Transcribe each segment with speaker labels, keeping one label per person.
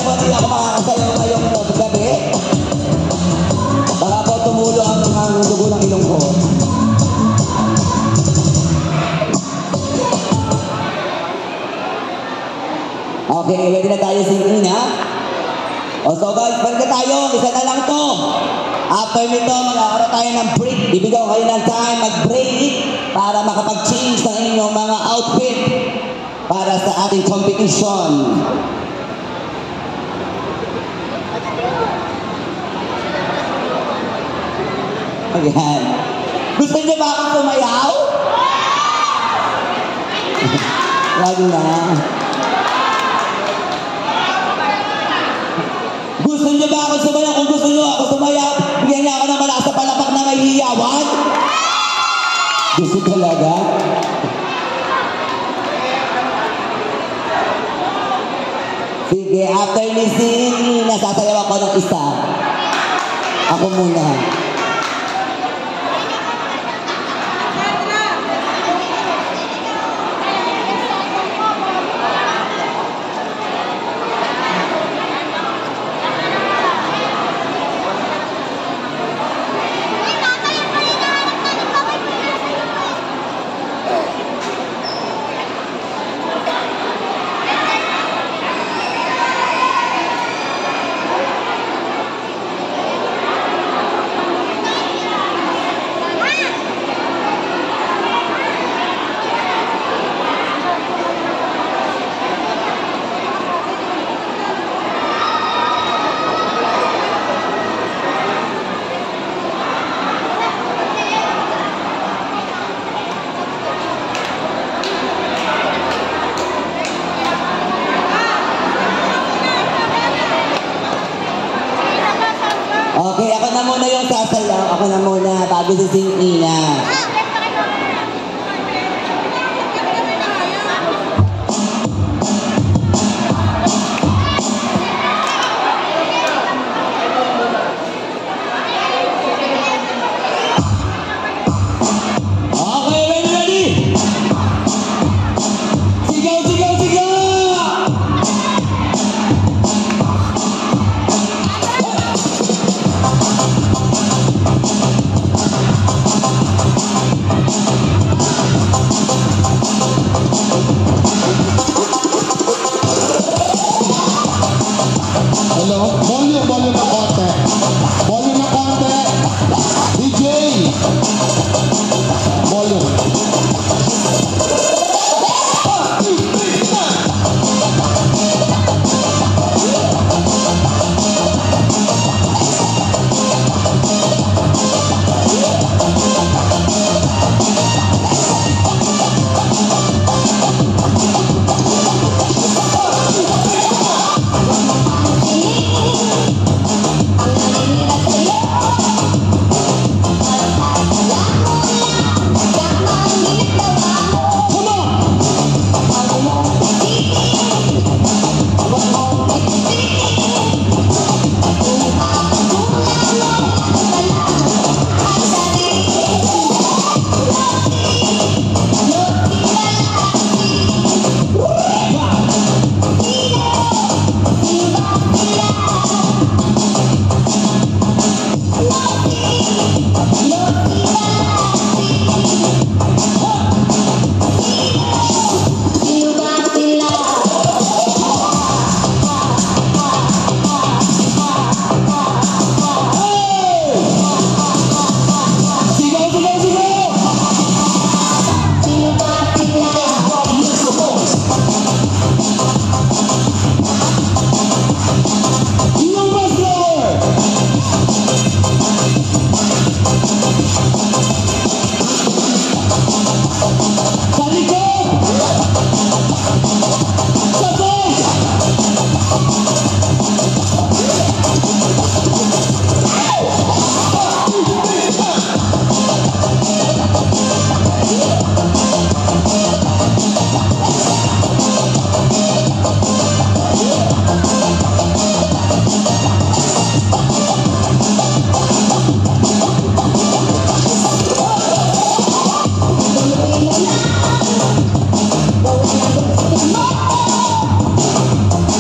Speaker 1: po hindi ako makakasayaw ngayong gabi. Baka po tumulo ang dugo ng ilong ko. Okay, ready na tayo singing ha? O so guys, balik tayo. Isa na lang to. After nito, magkakaroon tayo ng break. Bibigyan ko kayo ng time mag-break para makapag-change ng inyong mga outfit para sa ating competition. Ayan. Gusto niyo ba akong sumayaw? Lagi na. Gusto niyo ba ako sumayaw? Kung gusto niyo ako sumayaw, bigyan niya ako ng malakas sa palapak na may hiyawan. Gusto talaga? Sige, after ni singing, nasasayaw ako ng isa. Ako muna. Okay, ako na muna yung sasayaw. Ako na muna bago si Singina. Okay, ready? Sigaw, sigaw, sigaw!
Speaker 2: Hello? Volume na konti. Volume na konti. DJ! Volume.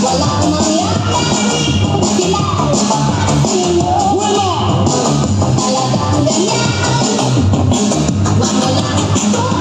Speaker 2: Wala akong nangyari. Thank